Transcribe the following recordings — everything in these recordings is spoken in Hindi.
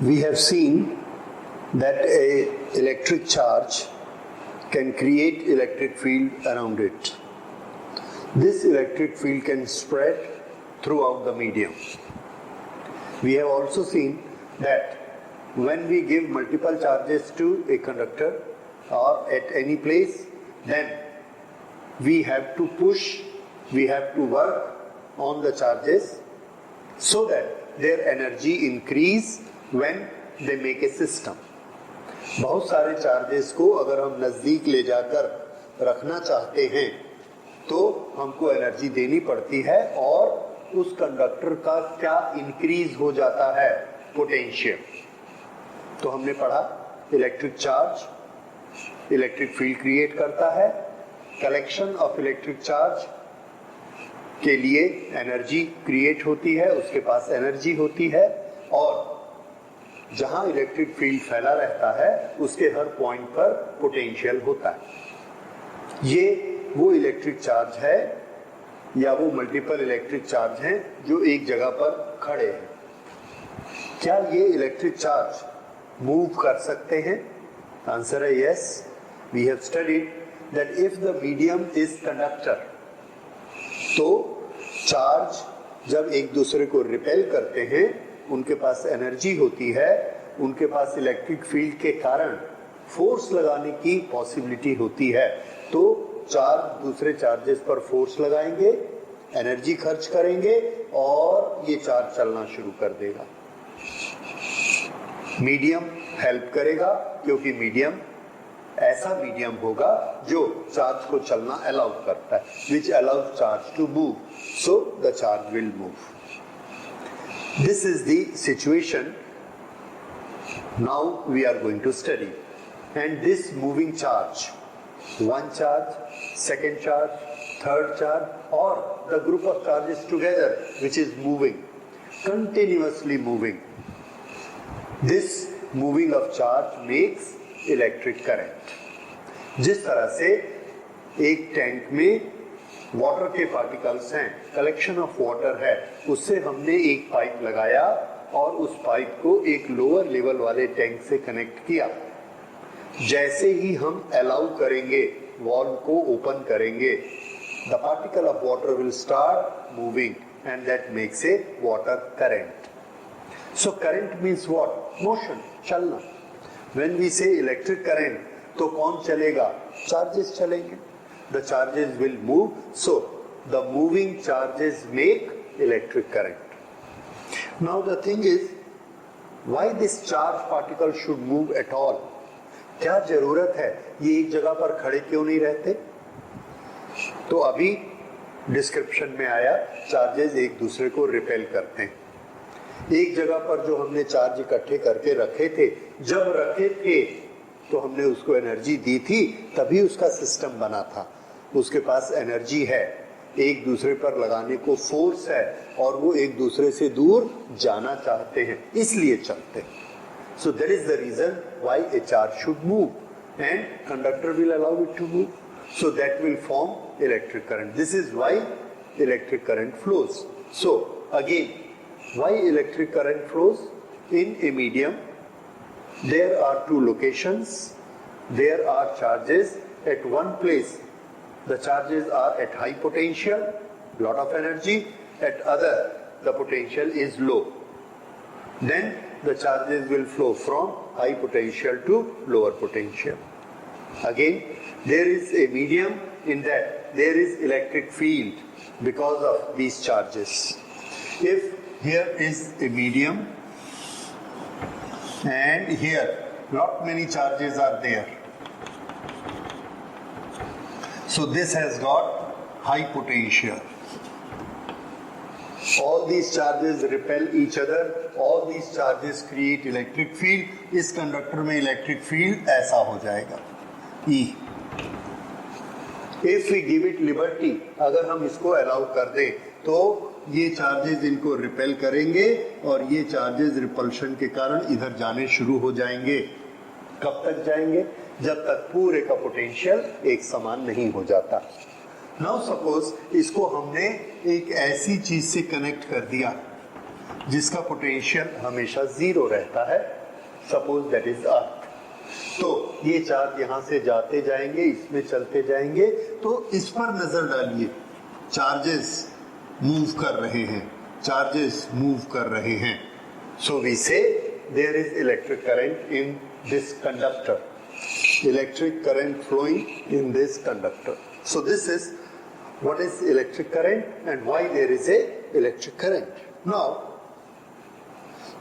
We have seen that a electric charge can create electric field around it. This electric field can spread throughout the medium. We have also seen that when we give multiple charges to a conductor or at any place, then we have to push, we have to work on the charges so that their energy increase when they make a system. बहुत सारे चार्जेस को अगर हम नजदीक ले जाकर रखना चाहते हैं तो हमको एनर्जी देनी पड़ती है और उस कंडक्टर का क्या इंक्रीज हो जाता है, पोटेंशियल. तो हमने पढ़ा electric charge electric field create करता है. कलेक्शन ऑफ इलेक्ट्रिक चार्ज के लिए एनर्जी क्रिएट होती है, उसके पास एनर्जी होती है और जहां इलेक्ट्रिक फील्ड फैला रहता है उसके हर पॉइंट पर पोटेंशियल होता है. ये वो इलेक्ट्रिक चार्ज है या वो मल्टीपल इलेक्ट्रिक चार्ज हैं जो एक जगह पर खड़े हैं. क्या ये इलेक्ट्रिक चार्ज मूव कर सकते हैं? आंसर है yes. We have studied that if the medium is conductor, तो चार्ज जब एक दूसरे को रिपेल करते हैं उनके पास एनर्जी होती है, उनके पास इलेक्ट्रिक फील्ड के कारण फोर्स लगाने की पॉसिबिलिटी होती है. तो चार्ज दूसरे चार्जेस पर फोर्स लगाएंगे, एनर्जी खर्च करेंगे और ये चार्ज चलना शुरू कर देगा. मीडियम हेल्प करेगा क्योंकि मीडियम ऐसा मीडियम होगा जो चार्ज को चलना अलाउ करता है, which allows charge to move, so the charge will move. This is the situation now we are going to study. And this moving charge, one charge, second charge, third charge, or the group of charges together which is moving, continuously moving. This moving of charge makes electric current. जिस तरह से एक टैंक में वाटर के पार्टिकल्स हैं, कलेक्शन ऑफ वाटर है, उससे हमने एक पाइप लगाया और उस पाइप को एक लोअर लेवल वाले टैंक से कनेक्ट किया. जैसे ही हम अलाउ करेंगे, वॉल्व को ओपन करेंगे, the particle of water will start moving and that makes a water current. So current means what? Motion, चलना. व्हेन वी से इलेक्ट्रिक करंट, तो कौन चलेगा? चार्जेस चलेंगे. The charges will move, so the moving charges make electric current. Now the thing is, why this charge particle should move at all? क्या जरूरत है? ये एक जगह पर खड़े क्यों नहीं रहते? तो अभी डिस्क्रिप्शन में आया, चार्जेस एक दूसरे को रिपेल करते हैं. एक जगह पर जो हमने चार्ज इकट्ठे करके रखे थे, जब रखे थे तो हमने उसको एनर्जी दी थी, तभी उसका सिस्टम बना था. उसके पास एनर्जी है, एक दूसरे पर लगाने को फोर्स है और वो एक दूसरे से दूर जाना चाहते हैं, इसलिए चलते हैं. So that is the reason why a charge should move and conductor will allow it to move, so that will form electric current. This is why electric current flows. So again, why electric current flows in a medium? There are two locations, there are charges at one place. The charges are at high potential, lot of energy, at other the potential is low. Then the charges will flow from high potential to lower potential. Again, there is a medium in that there is electric field because of these charges. If here is a medium and here lot many charges are there, so this has got high potential. All these charges repel each other, all these charges create electric field. इस कंडक्टर में इलेक्ट्रिक फील्ड ऐसा हो जाएगा, E. If we give it liberty, अगर हम इसको अलाउ कर दें तो ये चार्जेस इनको रिपेल करेंगे और ये चार्जेस रिपल्शन के कारण इधर जाने शुरू हो जाएंगे. कब तक जाएंगे? जब तक पूरे का पोटेंशियल एक समान नहीं हो जाता. नाउ सपोज इसको हमने एक ऐसी चीज से कनेक्ट कर दिया जिसका पोटेंशियल हमेशा जीरो रहता है, सपोज दैट इज अर्थ। तो ये चार्ज यहां से जाते जाएंगे, इसमें चलते जाएंगे, तो इस पर नजर डालिए, चार्जेस मूव कर रहे हैं, चार्जेस मूव कर रहे हैं। So we say there is electric current in this conductor, electric current flowing in this conductor. So this is what is electric current and why there is a electric current. Now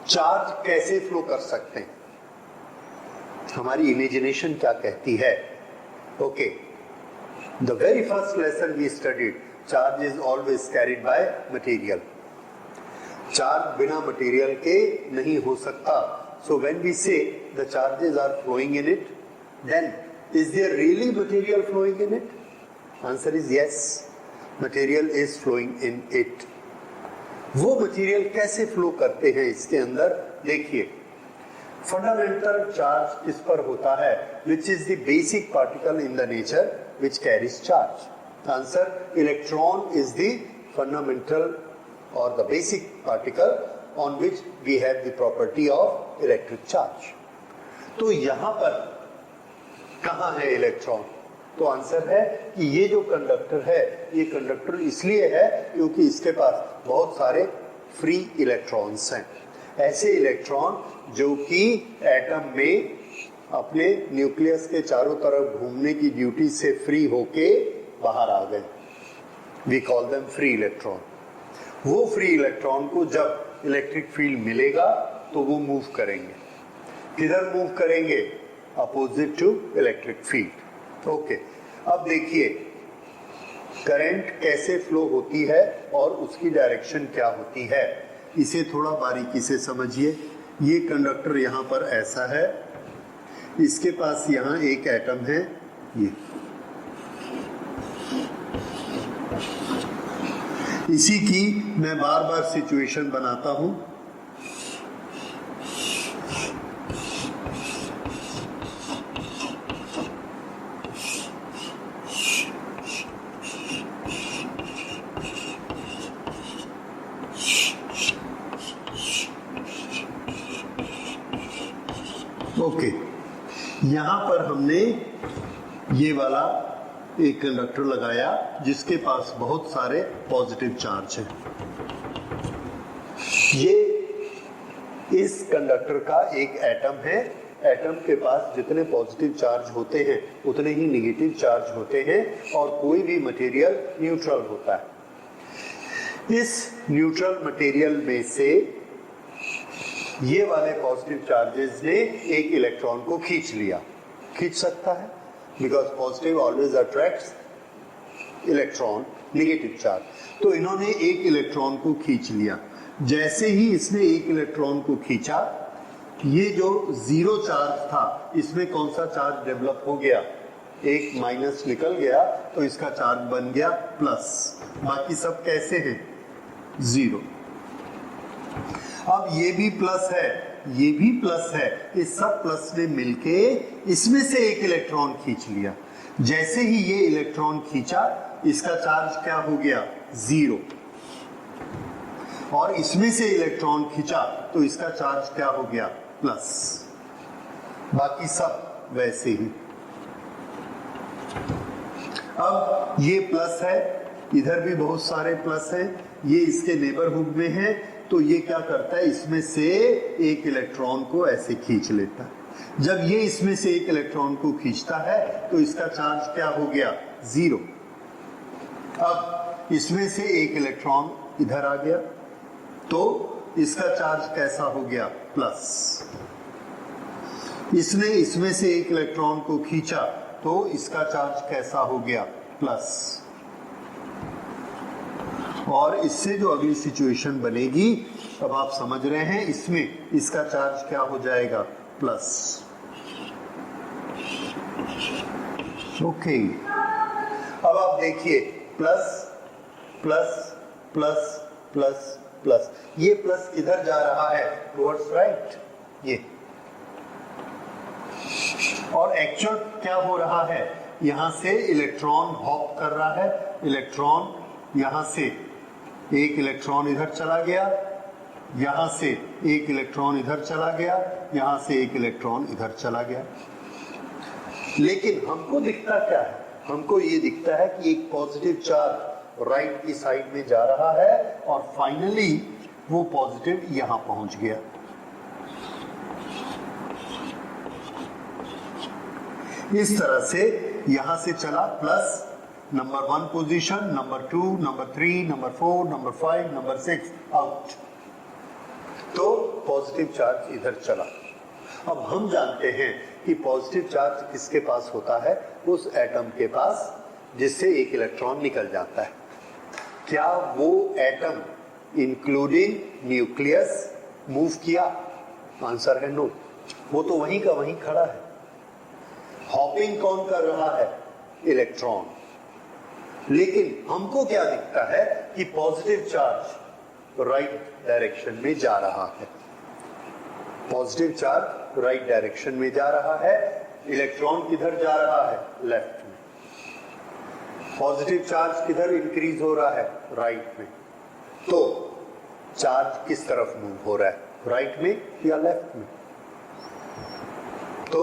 charge कैसे फ्लो कर सकते हैं, हमारी इमेजिनेशन क्या कहती है? Okay, the very first lesson we studied, charge is always carried by material. Charge बिना मटेरियल के नहीं हो सकता। So when we say the charges are flowing in it, then is there really material flowing in it? Answer is yes, material is flowing in it. वो मटेरियल कैसे फ्लो करते हैं इसके अंदर? देखिए, फंडामेंटल चार्ज किस पर होता है? Which is the basic particle in the nature which carries charge? Answer, electron is the fundamental और the basic particle on which we have the property of electric charge. तो यहां पर कहां है इलेक्ट्रॉन? तो आंसर है कि ये जो कंडक्टर है, ये कंडक्टर इसलिए है क्योंकि इसके पास बहुत सारे फ्री इलेक्ट्रॉन्स हैं। ऐसे इलेक्ट्रॉन जो कि एटम में अपने न्यूक्लियस के चारों तरफ घूमने की ड्यूटी से फ्री होके बाहर आ गए, we call them free electron. वो फ्री इलेक्ट्रॉन को जब इलेक्ट्रिक फील्ड मिलेगा तो वो मूव करेंगे। किधर मूव करेंगे? Opposite to electric field. Okay, अब देखिए करंट कैसे फ्लो होती है और उसकी डायरेक्शन क्या होती है, इसे थोड़ा बारीकी से समझिए। ये कंडक्टर यहाँ पर ऐसा है, इसके पास यहाँ एक एटम है, ये इसी की मैं बार बार सिचुएशन बनाता हूं। ओके, यहां पर हमने ये वाला एक कंडक्टर लगाया जिसके पास बहुत सारे पॉजिटिव चार्ज हैं। ये इस कंडक्टर का एक एटम है। एटम के पास जितने पॉजिटिव चार्ज होते हैं उतने ही नेगेटिव चार्ज होते हैं और कोई भी मटेरियल न्यूट्रल होता है। इस न्यूट्रल मटेरियल में से ये वाले पॉजिटिव चार्जेस ने एक इलेक्ट्रॉन को खींच लिया, खींच सकता है, because positive always attracts electron, negative charge. तो इन्होंने एक इलेक्ट्रॉन को खींच लिया। जैसे ही इसने एक इलेक्ट्रॉन को खींचा, ये जो जीरो चार्ज था इसमें कौन सा चार्ज डेवलप हो गया? एक माइनस निकल गया, तो इसका चार्ज बन गया प्लस। बाकी सब कैसे हैं? जीरो। अब ये भी प्लस है, ये भी प्लस है, इस सब प्लस ने मिलके इसमें से एक इलेक्ट्रॉन खींच लिया। जैसे ही ये इलेक्ट्रॉन खींचा, इसका चार्ज क्या हो गया? जीरो। और इसमें से इलेक्ट्रॉन खींचा तो इसका चार्ज क्या हो गया? प्लस। बाकी सब वैसे ही। अब ये प्लस है, इधर भी बहुत सारे प्लस हैं, ये इसके नेबरहुड में है, तो ये क्या करता है? इसमें से एक इलेक्ट्रॉन को ऐसे खींच लेता है। जब ये इसमें से एक इलेक्ट्रॉन को खींचता है तो इसका चार्ज क्या हो गया? जीरो। अब इसमें से एक इलेक्ट्रॉन इधर आ गया तो इसका चार्ज कैसा हो गया? प्लस। इसने इसमें से एक इलेक्ट्रॉन को खींचा तो इसका चार्ज कैसा हो गया? प्लस। और इससे जो अगली सिचुएशन बनेगी, अब आप समझ रहे हैं, इसमें इसका चार्ज क्या हो जाएगा? प्लस। ओके, अब आप देखिए, plus plus plus plus plus, ये प्लस इधर जा रहा है टुवर्ड्स राइट, ये। और एक्चुअल क्या हो रहा है? यहां से इलेक्ट्रॉन हॉप कर रहा है, इलेक्ट्रॉन यहां से एक इलेक्ट्रॉन इधर चला गया, यहां से एक इलेक्ट्रॉन इधर चला गया, यहां से एक इलेक्ट्रॉन इधर चला गया। लेकिन हमको दिखता क्या है? हमको ये दिखता है कि एक पॉजिटिव चार्ज राइट की साइड में जा रहा है और फाइनली वो पॉजिटिव यहां पहुंच गया। इस तरह से यहां से चला plus number 1 position, number 2, number 3, number 4, number 5, number 6 out. तो पॉजिटिव चार्ज इधर चला। अब हम जानते हैं कि पॉजिटिव चार्ज किसके पास होता है? उस एटम के पास जिससे एक इलेक्ट्रॉन निकल जाता है। क्या वो एटम इंक्लूडिंग न्यूक्लियस मूव किया? आंसर है नो, वो तो वहीं का वहीं खड़ा है। हॉपिंग कौन कर रहा है? इलेक्ट्रॉन। लेकिन हमको क्या दिखता है कि पॉजिटिव चार्ज राइट डायरेक्शन में जा रहा है। पॉजिटिव चार्ज राइट डायरेक्शन में जा रहा है, इलेक्ट्रॉन किधर जा रहा है? लेफ्ट में। पॉजिटिव चार्ज किधर इंक्रीज हो रहा है? राइट में। तो चार्ज किस तरफ मूव हो रहा है? राइट में या लेफ्ट में? तो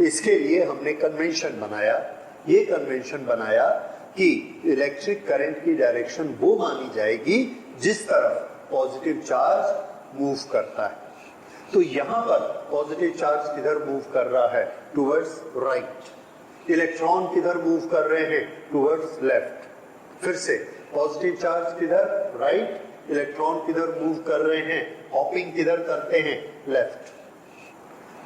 इसके लिए हमने कन्वेंशन बनाया। ये कन्वेंशन बनाया कि इलेक्ट्रिक करंट की डायरेक्शन वो मानी जाएगी जिस तरफ पॉजिटिव चार्ज मूव करता है। तो यहां पर पॉजिटिव चार्ज किधर मूव कर रहा है? Towards right. इलेक्ट्रॉन किधर मूव कर रहे हैं? Towards left. फिर से पॉजिटिव चार्ज किधर? राइट। इलेक्ट्रॉन किधर मूव कर रहे हैं? हॉपिंग किधर करते हैं? लेफ्ट।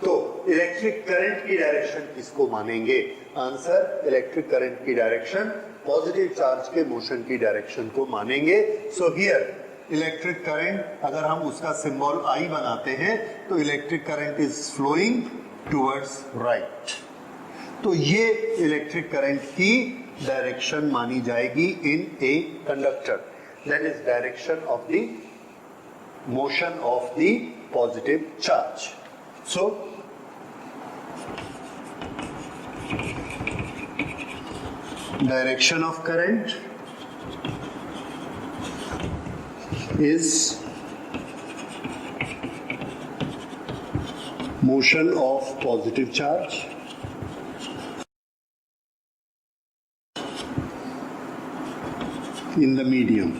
तो इलेक्ट्रिक करंट की डायरेक्शन किसको मानेंगे? आंसर इलेक्ट्रिक करंट की डायरेक्शन पॉजिटिव चार्ज के मोशन की डायरेक्शन को मानेंगे। सो हियर इलेक्ट्रिक करंट, अगर हम उसका सिंबल आई बनाते हैं तो electric current is flowing towards right. तो ये इलेक्ट्रिक करंट की डायरेक्शन मानी जाएगी in a conductor. That is direction of the motion of the positive charge. So direction of current is motion of positive charge in the medium।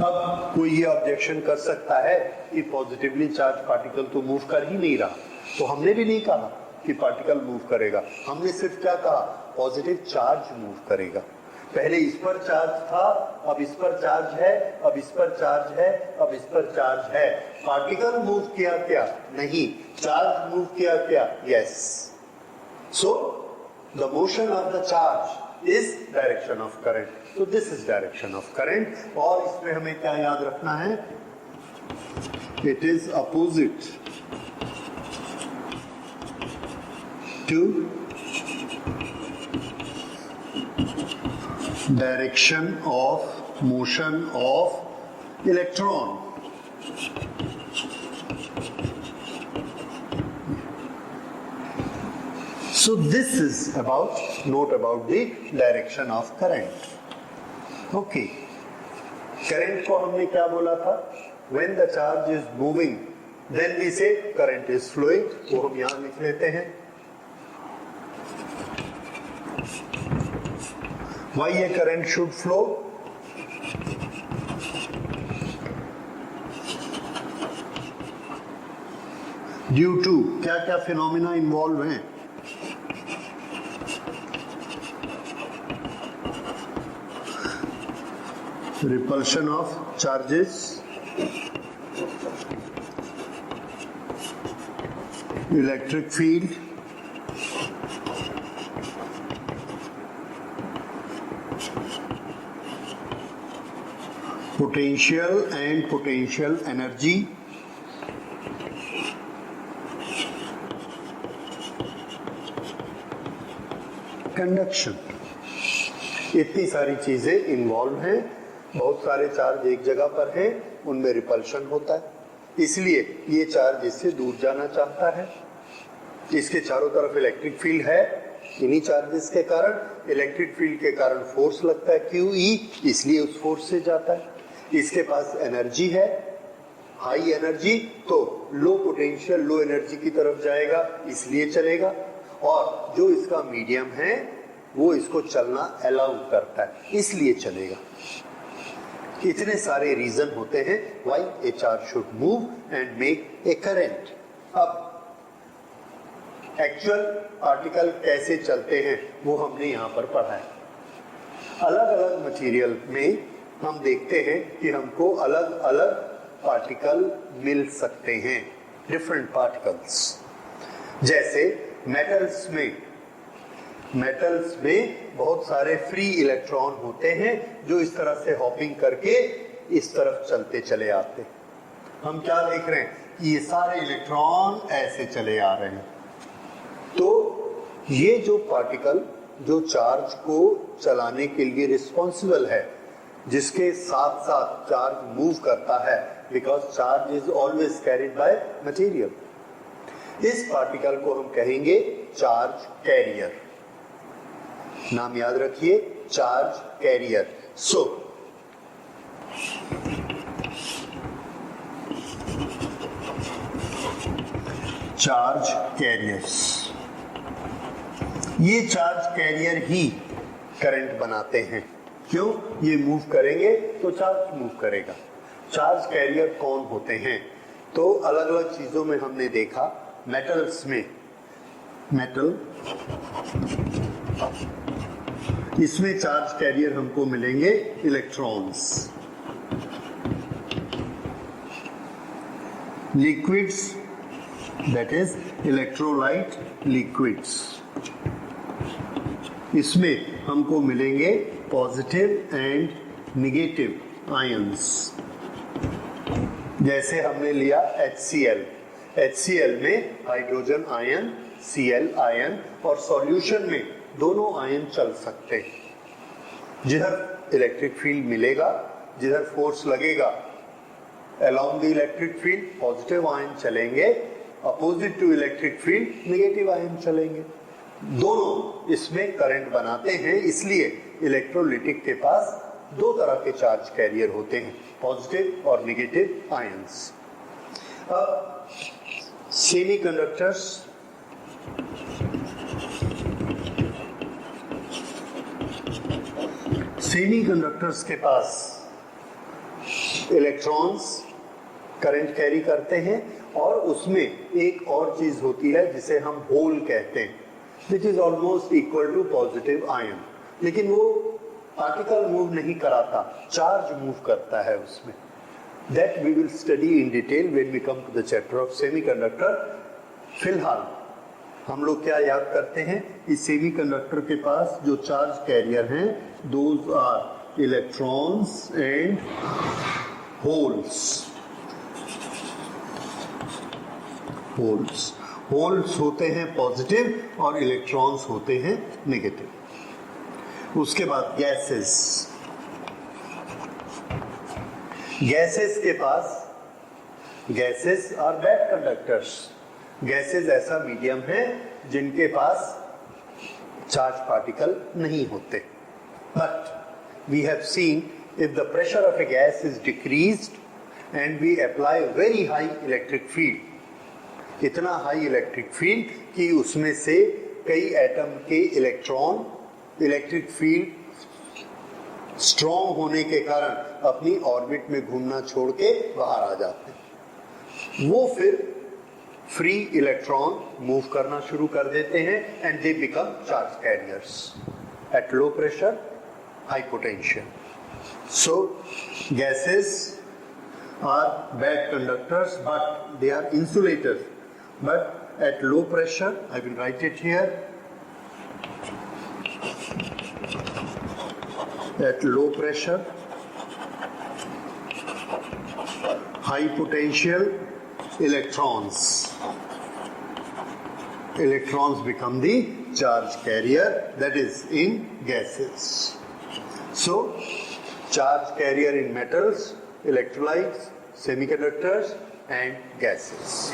अब कोई ये ऑब्जेक्शन कर सकता है कि पॉजिटिवली चार्ज पार्टिकल तो मूव कर ही नहीं रहा, तो हमने भी नहीं कहा कि पार्टिकल मूव करेगा। हमने सिर्फ क्या कहा? पॉजिटिव चार्ज मूव करेगा। पहले इस पर चार्ज था, अब इस पर चार्ज है, अब इस पर चार्ज है, अब इस पर चार्ज है। पार्टिकल मूव किया क्या? नहीं। चार्ज मूव किया क्या? Yes. So the motion of the charge is direction of current. तो this is direction of current. और इसमें हमें क्या याद रखना है? It is opposite to direction of motion of electron। So this is about note about the direction of current। Okay, current को हमने क्या बोला था? When the charge is moving then we say current is flowing। वो हम यहां लिख लेते हैं। Why a current should flow? Due to क्या क्या फिनोमिना इन्वॉल्व हैं? Repulsion of charges, electric field, potential and potential energy, conduction. इतनी सारी चीजें इन्वॉल्व हैं। बहुत सारे चार्ज एक जगह पर हैं, उनमें रिपल्शन होता है, इसलिए ये चार्ज इससे दूर जाना चाहता है। इसके चारों तरफ इलेक्ट्रिक फील्ड है, इन्हीं चार्जेस के कारण, इलेक्ट्रिक फील्ड के कारण फोर्स लगता है QE, इसलिए उस फोर्स से जाता है। इसके पास एनर्जी है, हाई एनर्जी, तो लो पोटेंशियल लो एनर्जी की तरफ जाएगा, इसलिए चलेगा। और जो इसका मीडियम है वो इसको चलना अलाउ करता है, इसलिए चलेगा। इतने सारे रीजन होते हैं why a charge should move and make a current. अब एक्चुअल पार्टिकल कैसे चलते हैं वो हमने यहाँ पर पढ़ा है। अलग अलग मटेरियल में हम देखते हैं कि हमको अलग अलग पार्टिकल मिल सकते हैं, डिफरेंट पार्टिकल्स। जैसे मेटल्स में बहुत सारे फ्री इलेक्ट्रॉन होते हैं जो इस तरह से हॉपिंग करके इस तरफ चलते चले आते हैं। हम क्या देख रहे हैं कि ये सारे इलेक्ट्रॉन ऐसे चले आ रहे हैं। तो ये जो पार्टिकल जो चार्ज को चलाने के लिए रिस्पॉन्सिबल है, जिसके साथ साथ चार्ज मूव करता है, because charge is always carried by material, इस पार्टिकल को हम कहेंगे चार्ज कैरियर। नाम याद रखिए, चार्ज कैरियर। सो चार्ज कैरियर्स, ये चार्ज कैरियर ही करंट बनाते हैं। क्यों? ये मूव करेंगे तो चार्ज मूव करेगा। चार्ज कैरियर कौन होते हैं? तो अलग अलग चीजों में हमने देखा, मेटल्स में, मेटल, इसमें चार्ज कैरियर हमको मिलेंगे electrons. Liquids, that is electrolyte liquids, इसमें हमको मिलेंगे पॉजिटिव एंड निगेटिव आयंस। जैसे हमने लिया HCl, HCl में हाइड्रोजन आयन, Cl आयन, और सॉल्यूशन में दोनों आयन चल सकते हैं। जिधर इलेक्ट्रिक फील्ड मिलेगा, जिधर फोर्स लगेगा along the electric field, positive ion चलेंगे, opposite to electric field negative ion चलेंगे। दोनों इसमें करंट बनाते हैं, इसलिए इलेक्ट्रोलिटिक के पास दो तरह के चार्ज कैरियर होते हैं, पॉजिटिव और नेगेटिव आयंस। अब सेमीकंडक्टर्स, सेमीकंडक्टर्स के पास इलेक्ट्रॉन्स करंट कैरी करते हैं, और उसमें एक और चीज होती है जिसे हम होल कहते हैं, which is almost equal to positive ion. लेकिन वो पार्टिकल मूव नहीं कराता, चार्ज मूव करता है उसमें। That we will study in detail when we come to the chapter of semiconductor. फिलहाल हम लोग क्या याद करते हैं कि सेमीकंडक्टर के पास जो चार्ज कैरियर हैं, those are electrons and holes. Holes होते हैं पॉजिटिव और इलेक्ट्रॉन्स होते हैं नेगेटिव। उसके बाद गैसेस, गैसेस के पास, gases are bad conductors. Gases ऐसा मीडियम है जिनके पास चार्ज पार्टिकल नहीं होते। But we have seen if the pressure of a gas is decreased and we apply very high electric field, इतना हाई इलेक्ट्रिक फील्ड कि उसमें से कई एटम के इलेक्ट्रॉन इलेक्ट्रिक फील्ड स्ट्रॉन्ग होने के कारण अपनी ऑर्बिट में घूमना छोड़ के बाहर आ जाते हैं। वो फिर फ्री इलेक्ट्रॉन मूव करना शुरू कर देते हैं and they become charge carriers at low pressure, high potential. So gases are bad conductors, but they are insulators. But at low pressure, I will write it here. At low pressure, high potential electrons. Electrons become the charge carrier, that is in gases. So, charge carrier in metals, electrolytes, semiconductors and gases.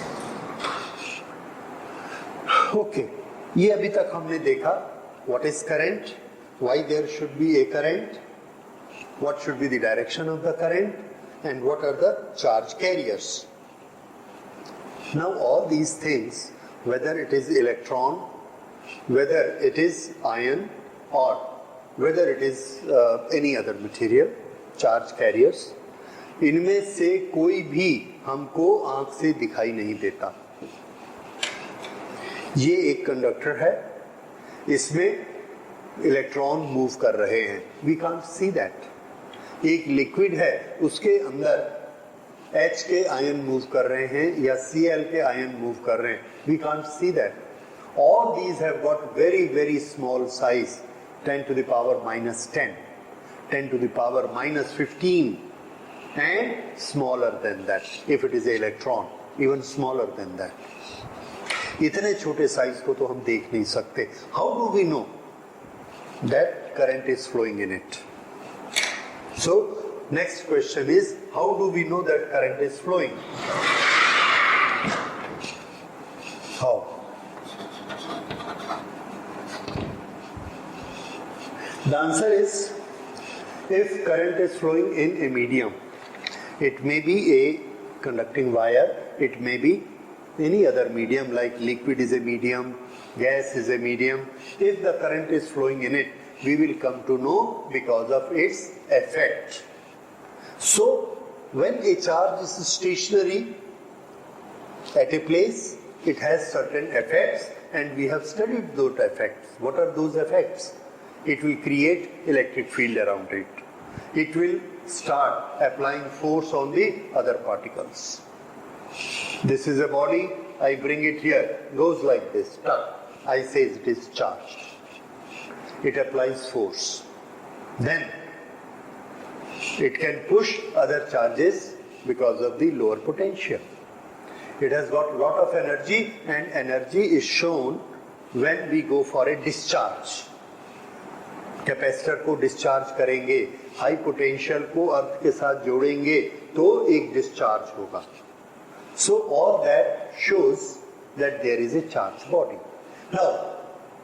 Okay, ये अभी तक हमने देखा what is current, why there should be a current, what should be the direction of the current, and what are the charge carriers. Now all these things, whether it is electron, whether it is ion, or whether it is any other material, charge carriers, इनमें से कोई भी हमको आंख से दिखाई नहीं देता. ये एक कंडक्टर है, इसमें इलेक्ट्रॉन मूव कर रहे हैं, वी कांट सी दैट. एक लिक्विड है, उसके अंदर H के आयन मूव कर रहे हैं या Cl के आयन मूव कर रहे हैं, we can't see that. All these have got very very small size, 10 to the power minus 10, 10 to the power minus 15, and smaller than that if it is an electron, even smaller than that. इतने छोटे साइज को तो हम देख नहीं सकते. How do we know that current is flowing in it? So next question is, how do we know that current is flowing? How? The answer is, if current is flowing in a medium, it may be a conducting wire, it may be any other medium, like liquid is a medium, gas is a medium. If the current is flowing in it, we will come to know because of its effect. So when a charge is stationary at a place, it has certain effects, and we have studied those effects. What are those effects? It will create electric field around it. It will start applying force on the other particles. This is a body, I bring it here, goes like this, tuck. I say it is charged. It applies force. Then it can push other charges because of the lower potential. It has got a lot of energy, and energy is shown when we go for a discharge. Capacitor को डिस्चार्ज करेंगे, हाई पोटेंशियल को अर्थ के साथ जोड़ेंगे तो एक डिस्चार्ज होगा. So all that shows that there is a charged body. Now,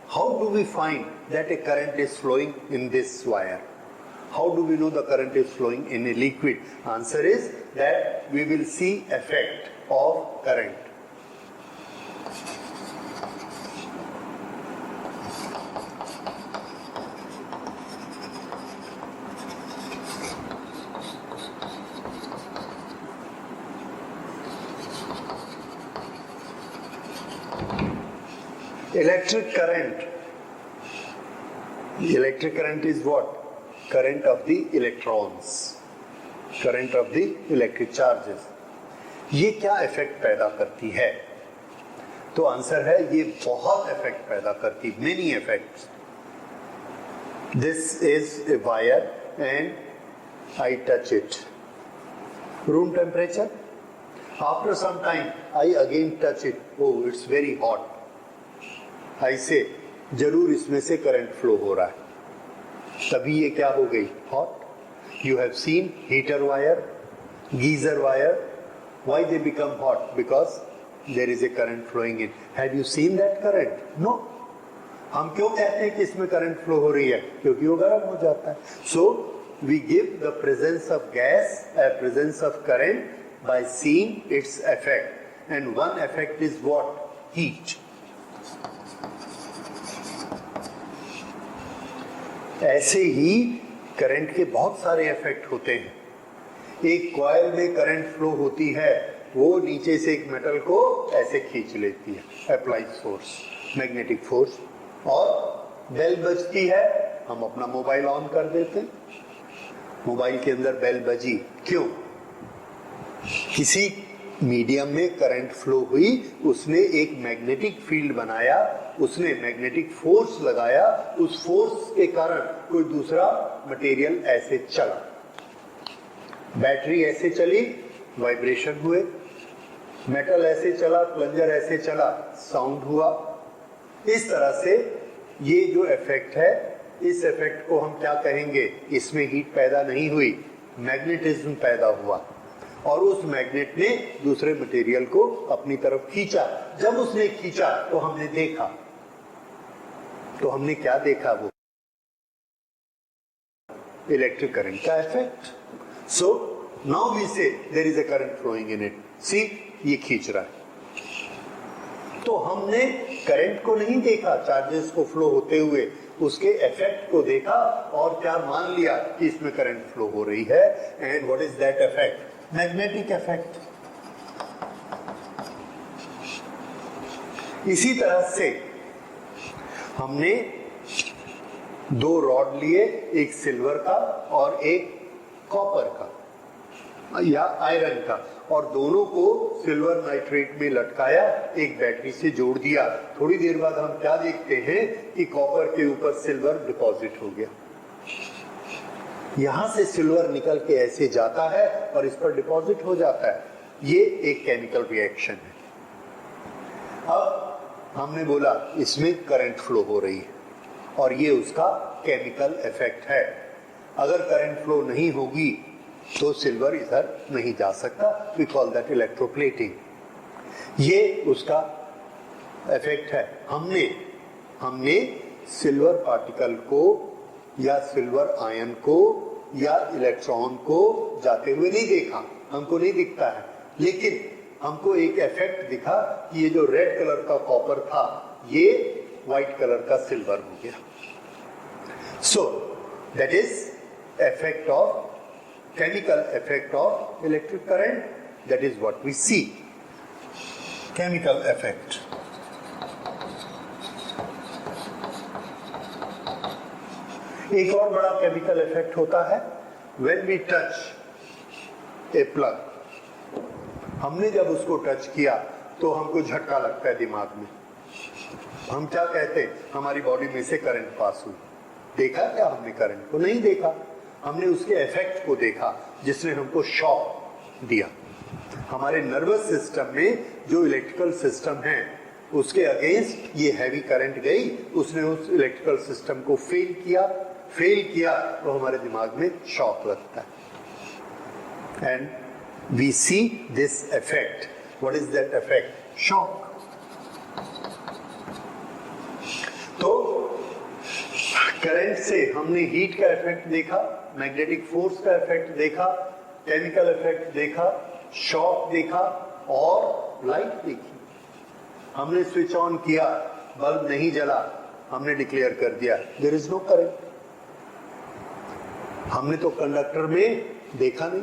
how do we find that a current is flowing in this wire? How do we know the current is flowing in a liquid? Answer is that we will see effect of current. Electric current. Electric current is what? Current of the electrons. Current of the electric charges. ये क्या इफेक्ट पैदा करती है? तो आंसर है, ये बहुत इफेक्ट पैदा करती, many effects. This is a wire and I touch it. Room temperature. After some time, I again touch it. Oh, it's very hot. ऐसे जरूर इसमें से करंट फ्लो हो रहा है, तभी ये क्या हो गई? Hot. You have seen heater wire, geyser wire, why they become hot? Because there is a current flowing in. Have you seen that current? No. हम क्यों कहते हैं कि इसमें करंट फ्लो हो रही है? क्योंकि वो गर्म हो जाता है. So we give the presence of gas, presence of current, by seeing its effect. And one effect is what? Heat. ऐसे ही करंट के बहुत सारे इफेक्ट होते हैं. एक कॉइल में करंट फ्लो होती है, वो नीचे से एक मेटल को ऐसे खींच लेती है, अप्लाइज फोर्स, मैग्नेटिक फोर्स. और बेल बजती है, हम अपना मोबाइल ऑन कर देते हैं, मोबाइल के अंदर बेल बजी. क्यों? किसी मीडियम में करंट फ्लो हुई, उसने एक मैग्नेटिक फील्ड बनाया, उसने मैग्नेटिक फोर्स लगाया, उस फोर्स के कारण कोई दूसरा मटेरियल ऐसे चला. बैटरी ऐसे चली, वाइब्रेशन हुए. मेटल ऐसे चला, प्लंजर ऐसे चला, साउंड हुआ. इस तरह से ये जो इफेक्ट है, इस इफेक्ट को हम क्या कहेंगे? इसमें हीट पैदा नहीं हुई, मैग्नेटिज्म पैदा हुआ, और उस मैग्नेट ने दूसरे मटेरियल को अपनी तरफ खींचा. जब उसने खींचा तो हमने देखा, तो हमने क्या देखा? वो इलेक्ट्रिक करंट का effect. So now we say there is a current flowing in it, see ये खींच रहा है। तो हमने करंट को नहीं देखा, चार्जेस को फ्लो होते हुए, उसके इफेक्ट को देखा और क्या मान लिया कि इसमें करंट फ्लो हो रही है। And what is that effect? Magnetic effect. इसी तरह से हमने दो रॉड लिए, एक सिल्वर का और एक कॉपर का या आयरन का, और दोनों को सिल्वर नाइट्रेट में लटकाया, एक बैटरी से जोड़ दिया। थोड़ी देर बाद हम क्या देखते हैं कि कॉपर के ऊपर सिल्वर डिपॉजिट हो गया। यहां से सिल्वर निकल के ऐसे जाता है और इस पर डिपॉजिट हो जाता है। ये एक केमिकल रिएक्शन है। अब हमने बोला इसमें करंट फ्लो हो रही है और ये उसका केमिकल इफेक्ट है। अगर करंट फ्लो नहीं होगी तो सिल्वर इधर नहीं जा सकता, वी कॉल दैट इलेक्ट्रोप्लेटिंग। ये उसका इफेक्ट है। हमने सिल्वर पार्टिकल को या सिल्वर आयन को या इलेक्ट्रॉन को जाते हुए नहीं देखा, हमको नहीं दिखता है, लेकिन हमको एक इफेक्ट दिखा कि ये जो रेड कलर का कॉपर था ये व्हाइट कलर का सिल्वर हो गया। सो that is effect of chemical effect of electric current. That is what we see. Chemical effect. एक और बड़ा केमिकल इफेक्ट होता है when we touch a plug. हमने जब उसको टच किया तो हमको झटका लगता है दिमाग में। हम क्या कहते हैं? हमारी बॉडी में से करंट पास हुई। देखा क्या हमने करंट को? नहीं देखा, हमने उसके इफेक्ट को देखा जिसने हमको शॉक दिया। हमारे नर्वस सिस्टम में जो इलेक्ट्रिकल सिस्टम है उसके अगेंस्ट ये हैवी करंट गई, उसने उस इलेक्ट्रिकल सिस्टम को फेल किया तो हमारे दिमाग में शॉक लगता है। And we see this effect. What is that effect? Shock. तो करंट से हमने हीट का इफेक्ट देखा, मैग्नेटिक फोर्स का इफेक्ट देखा, केमिकल इफेक्ट देखा, शॉक देखा और लाइट देखी। हमने स्विच ऑन किया, बल्ब नहीं जला, हमने डिक्लेयर कर दिया देयर इज नो करंट। हमने तो कंडक्टर में देखा नहीं,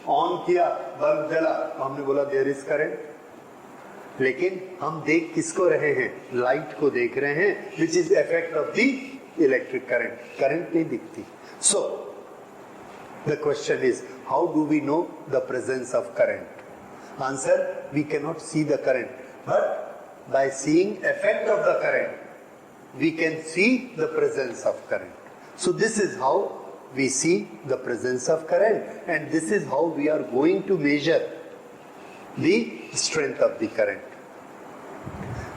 ऑन किया, बल्ब जला, हमने बोला देयर इज करंट। लेकिन हम देख किसको रहे हैं? लाइट को देख रहे हैं, which is effect of the electric current. Current नहीं दिखती। So the question is, how do we know the presence of current? Answer: we cannot see the current, but by seeing effect of the current we can see the presence of current. So this is how we see the presence of current, and this is how we are going to measure the strength of the current.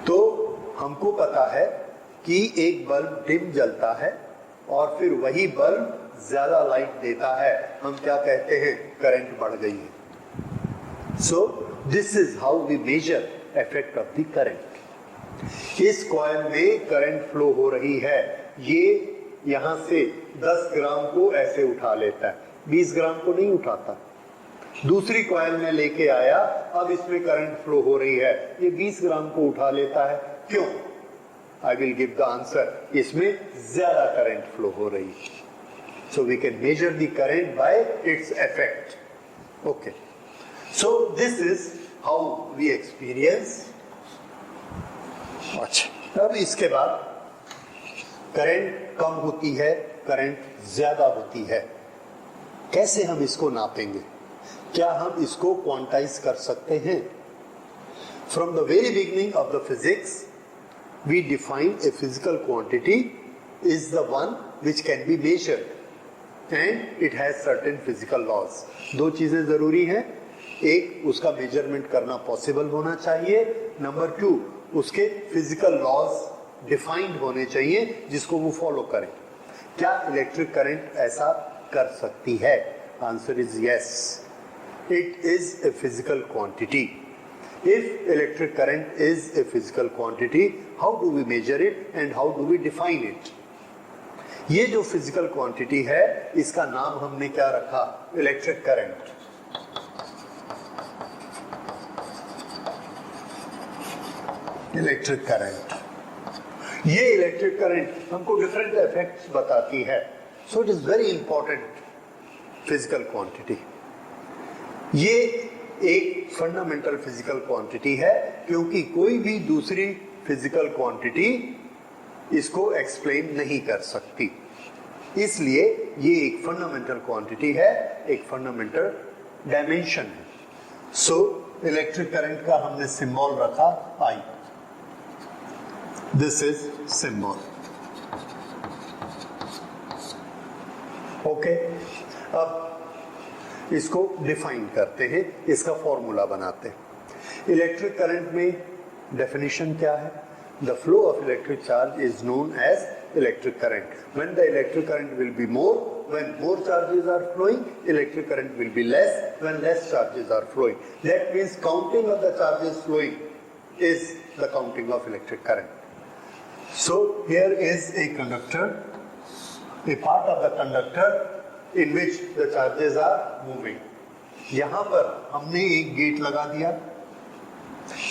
तो हमको पता है कि एक बल्ब डिम जलता है और फिर वही बल्ब ज्यादा लाइट देता है, हम क्या कहते हैं? करंट बढ़ गई है। So this is how we measure effect of the current. इस कॉइल में करंट फ्लो हो रही है, ये यहां से 10 ग्राम को ऐसे उठा लेता है, 20 ग्राम को नहीं उठाता। दूसरी कॉइल में लेके आया, अब इसमें करंट फ्लो हो रही है, ये 20 ग्राम को उठा लेता है। क्यों? I will give the answer. इसमें ज्यादा करंट फ्लो हो रही है। So we can measure the current by its effect. Okay. So this is how we experience. अच्छा, अब इसके बाद करंट कम होती है, करंट ज्यादा होती है। कैसे हम इसको नापेंगे? क्या हम इसको क्वांटाइज कर सकते हैं? From the very beginning of the physics, we define a physical quantity is the one which can be measured and it has certain physical laws. दो चीजें जरूरी हैं, एक उसका मेजरमेंट करना पॉसिबल होना चाहिए, नंबर 2 उसके फिजिकल लॉज डिफाइंड होने चाहिए जिसको वो फॉलो करें। क्या इलेक्ट्रिक करंट ऐसा कर सकती है? Answer is yes, it is a physical quantity. If electric current is a physical quantity, how do we measure it and how do we define it? ये जो physical quantity है, इसका नाम हमने क्या रखा? Electric current. इलेक्ट्रिक करंट, ये इलेक्ट्रिक करंट हमको डिफरेंट इफेक्ट्स बताती है. So it is very important physical quantity. ये एक फंडामेंटल फिजिकल क्वांटिटी है क्योंकि कोई भी दूसरी फिजिकल क्वांटिटी इसको एक्सप्लेन नहीं कर सकती. इसलिए ये एक फंडामेंटल क्वांटिटी है, एक फंडामेंटल डायमेंशन है. सो इलेक्ट्रिक करंट का हमने सिंबल रखा I. This is symbol. Okay, अब इसको डिफाइन करते हैं, इसका फॉर्मूला बनाते हैं. इलेक्ट्रिक करंट में डेफिनेशन क्या है? The flow of electric charge is known as electric current. When the electric current will be more, when more charges are flowing, electric current will be less when less charges are flowing. That means counting of the charges flowing is the counting of electric current. So here is a conductor, a part of the conductor in which the charges are moving. यहाँ पर हमने एक गेट लगा दिया,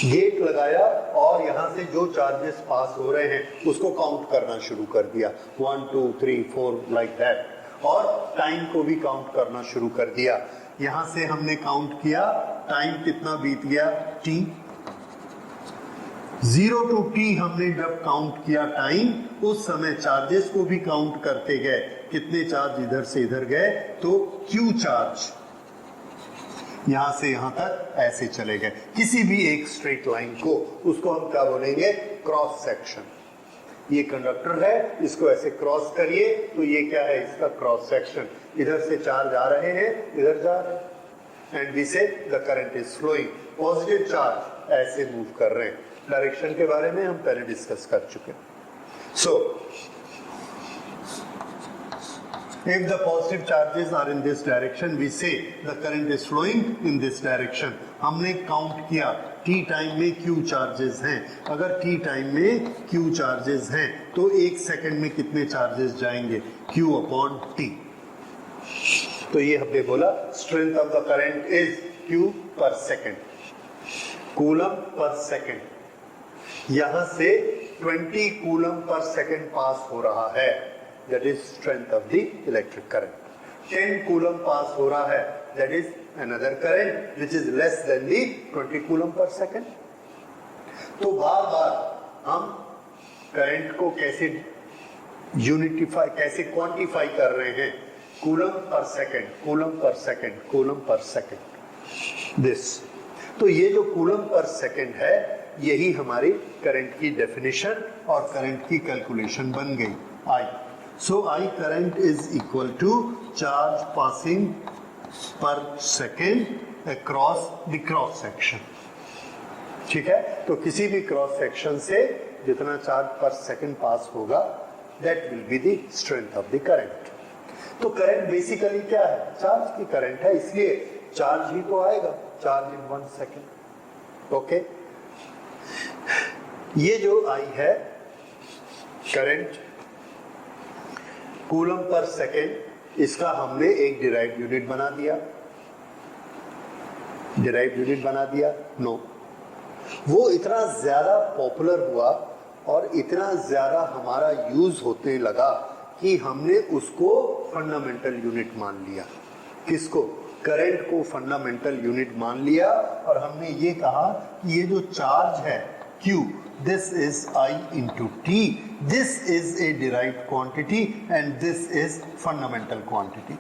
गेट लगाया और यहाँ से जो चार्जेस पास हो रहे हैं उसको काउंट करना शुरू कर दिया. 1 2 3 4 लाइक दैट. और टाइम को भी काउंट करना शुरू कर दिया. यहां से हमने काउंट किया टाइम कितना बीत गया, t. 0 to t हमने जब काउंट किया टाइम, उस समय चार्जेस को भी काउंट करते गए. कितने चार्ज इधर से इधर गए, तो q चार्ज यहां से यहां तक ऐसे चले गए. किसी भी एक स्ट्रेट लाइन को, उसको हम क्या बोलेंगे, क्रॉस सेक्शन. ये कंडक्टर है, इसको ऐसे क्रॉस करिए तो ये क्या है, इसका क्रॉस सेक्शन. इधर से चार्ज आ रहे हैं, इधर जा रहे हैं, and we say the current is flowing. Positive charge ऐसे मूव कर रहे हैं. डायरेक्शन के बारे में हम पहले डिस्कस कर चुके हैं. सो if the positive charges are in this direction, we say the current is flowing in this direction. हमने काउंट किया t टाइम में q चार्जेस हैं. अगर t टाइम में q चार्जेस हैं तो एक सेकंड में कितने चार्जेस जाएंगे, q अपॉन t. तो ये हमने बोला strength of the current is q पर सेकंड, कूलम पर सेकंड. यहां से 20 कूलम पर सेकंड पास हो रहा है, that is strength of the electric current. 10 coulomb pass हो रहा है, that is another current which is less than the 20 coulomb per second. तो बार बार हम करंट को कैसे यूनिटिफाई, कैसे क्वांटिफाई कर रहे हैं, coulomb per second, coulomb per second, coulomb per second. This, तो ये जो कूलम पर सेकंड है, यही हमारी करंट की डेफिनेशन और करंट की कैलकुलेशन बन गई. I. So I current is equal to charge passing per second across the cross section. ठीक है, तो किसी भी क्रॉस सेक्शन से जितना चार्ज पर सेकंड पास होगा, that will be the strength of the current. तो करंट बेसिकली क्या है, चार्ज की करंट है, इसलिए चार्ज ही तो आएगा, चार्ज इन 1 सेकेंड. ओके, ये जो I है करंट कूलम पर सेकेंड, इसका हमने एक डिराइव्ड यूनिट बना दिया. डिराइव्ड यूनिट बना दिया, नो. वो इतना ज्यादा पॉपुलर हुआ और इतना ज्यादा हमारा यूज होने लगा कि हमने उसको फंडामेंटल यूनिट मान लिया. किसको, करंट को फंडामेंटल यूनिट मान लिया. और हमने ये कहा कि ये जो चार्ज है Q, this is I into T. This is a derived quantity and this is fundamental quantity.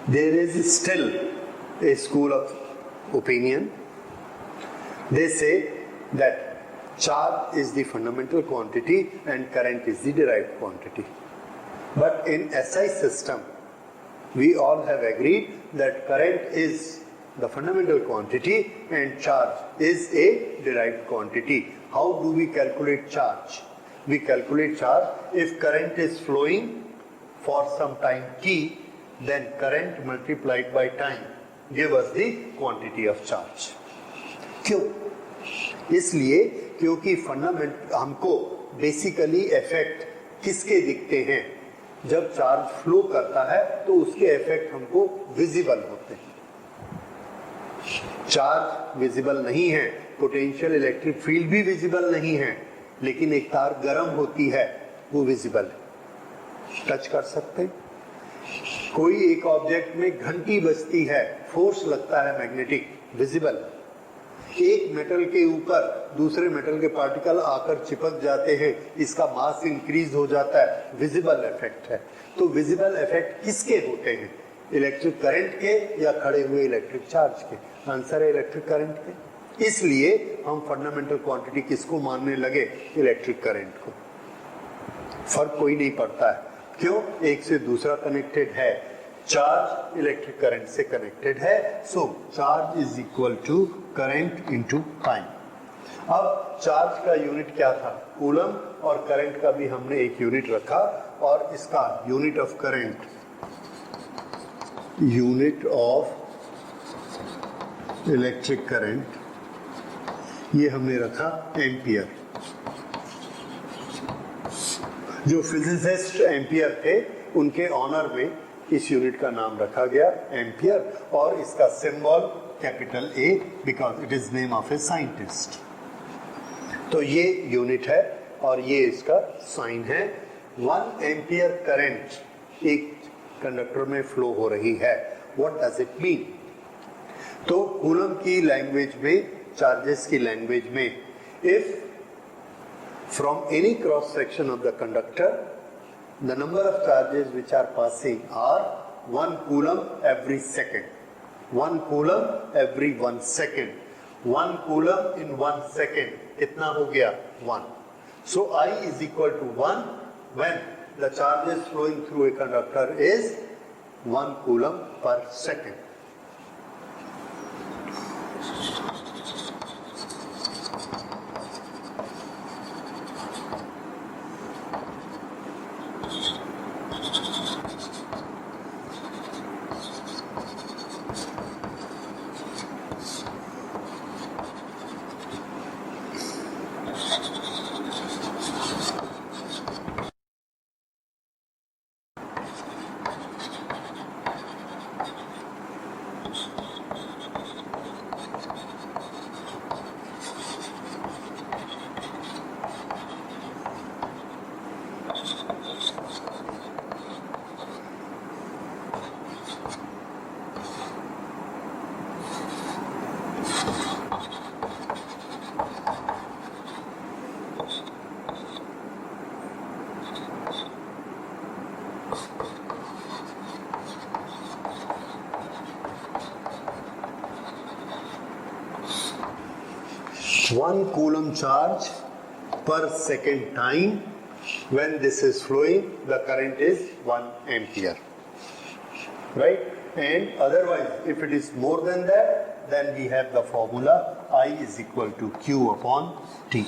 There is still a school of opinion. They say that charge is the fundamental quantity and current is the derived quantity. But in SI system, we all have agreed that current is the fundamental quantity and charge is a derived quantity. How do we calculate charge? We calculate charge if current is flowing for some time t, then current multiplied by time give us the quantity of charge. क्यों? इसलिए क्योंकि फंडामेंट हमको बेसिकली इफेक्ट किसके दिखते हैं, जब चार्ज फ्लो करता है तो उसके इफेक्ट हमको विजिबल होते हैं। चार्ज विजिबल नहीं है, पोटेंशियल इलेक्ट्रिक फील्ड भी विजिबल नहीं है, लेकिन एक तार गर्म होती है, वो विजिबल है, टच कर सकते हैं। कोई एक ऑब्जेक्ट में घंटी बजती है, फोर्स लगता है मैग्नेटिक, विजिबल। एक मेटल के ऊपर दूसरे मेटल के पार्टिकल आकर चिपक जाते हैं, इसका मास इंक्रीज हो जाता है, विजिबल इफेक्ट है। तो विजिबल इफेक्ट किसके होते हैं, इलेक्ट्रिक करंट के या खड़े हुए इलेक्ट्रिक चार्ज के? आंसर है इलेक्ट्रिक करंट के। इसलिए हम फंडामेंटल क्वांटिटी किसको मानने लगे, इलेक्ट्रिक करंट को। फर्क कोई नहीं पड़ता है, क्यों? एक से दूसरा कनेक्टेड है, चार्ज इलेक्ट्रिक करंट से कनेक्टेड है, so charge is equal to current into time. अब चार्ज का यूनिट क्या था, कूलम, और करंट का भी हमने एक यूनिट रखा, और इसका unit of current, unit of electric current, ये हमने रखा एम्पियर। जो फिजिसिस्ट एम्पियर थे उनके ऑनर में इस यूनिट का नाम रखा गया एम्पियर, और इसका symbol capital A, because it is name of a scientist. तो ये यूनिट है और ये इसका साइन है। 1 एम्पियर करंट एक कंडक्टर में फ्लो हो रही है, व्हाट डज इट मीन? तो कूलम की लैंग्वेज में, चार्जेस की लैंग्वेज में, if from any cross section of the conductor the number of charges which are passing are 1 coulomb every second, 1 coulomb every 1 second, 1 coulomb in 1 second, कितना हो गया? 1. So I is equal to 1 when the charges flowing through a conductor is 1 coulomb per second. One coulomb charge per second time. When this is flowing, the current is 1 ampere, right? And otherwise, if it is more than that, then we have the formula I is equal to Q upon T.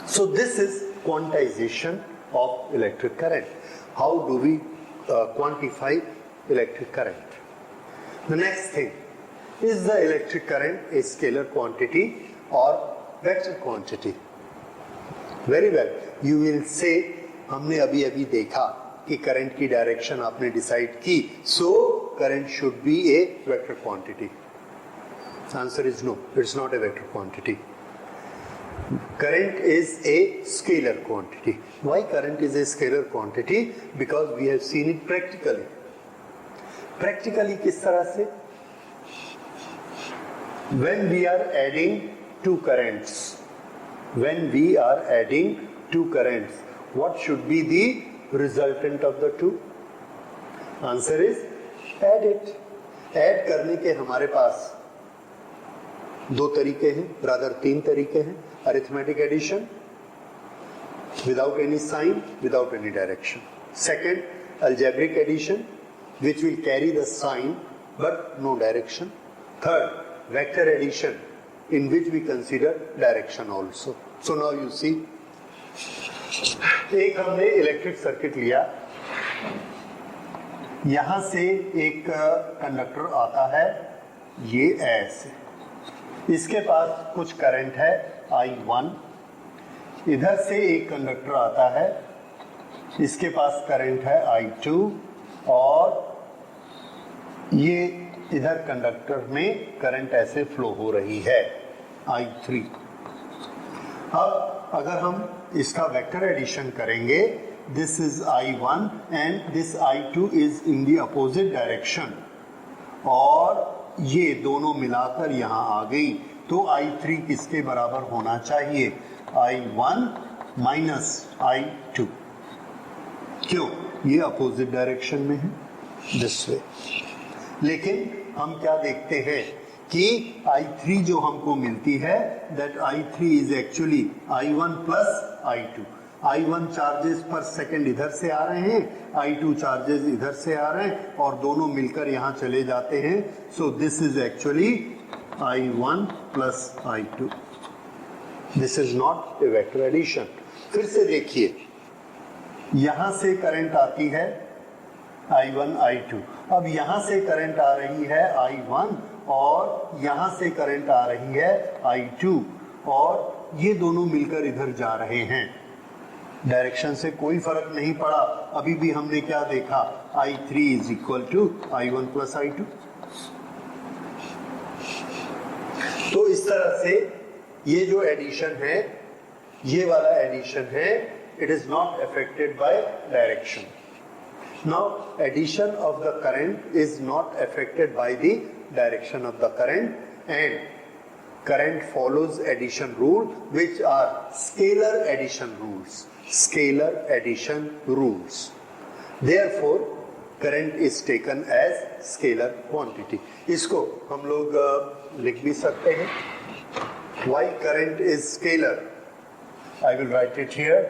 So this is quantization of electric current. How do we quantify electric current? The next thing, is the electric current a scalar quantity or vector quantity? Very well, you will say हमने अभी अभी देखा कि करंट की डायरेक्शन आपने डिसाइड की, so current should be a vector quantity. Answer is no, it's not a vector quantity. Current is a scalar quantity. Why current is a scalar quantity? Because we have seen it practically. Practically किस तरह से? When we are adding two currents, what should be the resultant of the two? Answer is add it. Add करने के हमारे पास 2 तरीके हैं, rather 3 तरीके हैं. Arithmetic addition without any sign, without any direction. Second, algebraic addition, which will carry the sign but no direction. Third, vector addition, in which we consider direction also. So now you see, एक हमने इलेक्ट्रिक सर्किट लिया, यहां से एक कंडक्टर आता है, ये ऐसे, इसके पास कुछ करंट है I1, इधर से एक कंडक्टर आता है, इसके पास करंट है I2 और ये इधर कंडक्टर में करंट ऐसे फ्लो हो रही है I3। अब अगर हम इसका वेक्टर एडिशन करेंगे, this is I1 and this I2 is in the opposite direction और ये दोनों मिलाकर यहाँ आ गई, तो I3 किसके बराबर होना चाहिए? I1 minus I2। क्यों? ये अपोजिट डायरेक्शन में है, दिस वे। लेकिन हम क्या देखते हैं कि I3 जो हमको मिलती है, that I3 is actually I1 plus I2। I1 charges पर सेकंड इधर से आ रहे हैं, I2 चार्जेस इधर से आ रहे हैं और दोनों मिलकर यहाँ चले जाते हैं। So this is actually I1 plus I2। This is not a vector addition. फिर से देखिए, यहां से करंट आती है I1 I2, अब यहां से करंट आ रही है I1 और यहां से करंट आ रही है I2 और ये दोनों मिलकर इधर जा रहे हैं। डायरेक्शन से कोई फर्क नहीं पड़ा, अभी भी हमने क्या देखा? I3 is equal to I1 plus I2। तो इस तरह से ये जो एडिशन है, ये वाला एडिशन है, it is not affected by direction. Now addition of the current is not affected by the direction of the current and current follows addition rule, which are scalar addition rules. Scalar addition rules. Therefore current is taken as scalar quantity. इसको हम लोग लिख भी सकते हैं। Why current is scalar? I will write it here.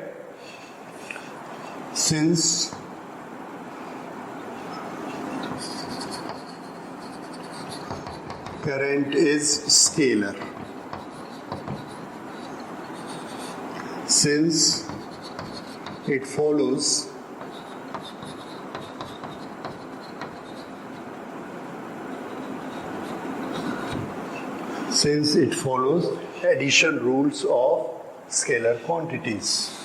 Since current is scalar, since it follows addition rules of scalar quantities.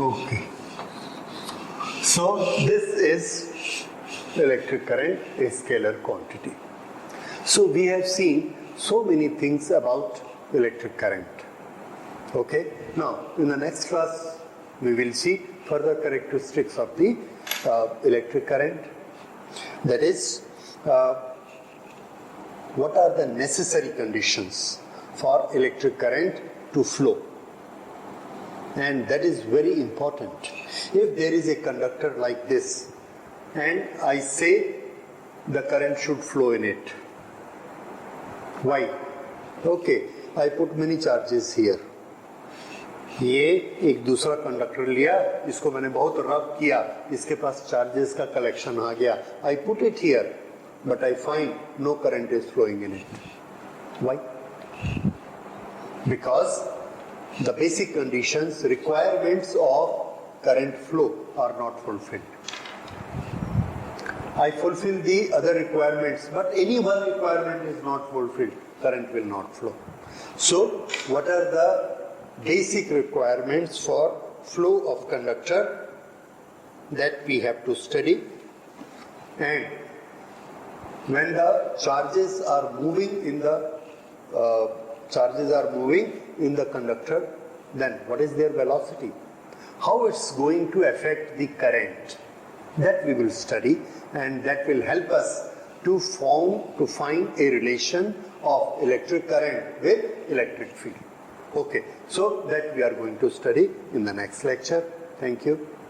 Okay, so this is electric current, a scalar quantity. So we have seen so many things about electric current. Okay, now in the next class we will see further characteristics of the electric current. That is, what are the necessary conditions for electric current to flow? And that is very important. If there is a conductor like this and I say the current should flow in it, why? Okay, I put many charges here. ये एक दूसरा कंडक्टर लिया, इसको मैंने बहुत रब किया, इसके पास चार्जेस का कलेक्शन आ गया. I put it here, but I find no current is flowing in it. Why? Because the basic conditions, requirements of current flow are not fulfilled. I fulfill the other requirements, but any one requirement is not fulfilled, current will not flow. So, what are the basic requirements for flow of conductor that we have to study? And when the charges are moving in the conductor, then what is their velocity? How it's going to affect the current? That we will study, and that will help us to find a relation of electric current with electric field. Okay, so that we are going to study in the next lecture. Thank you.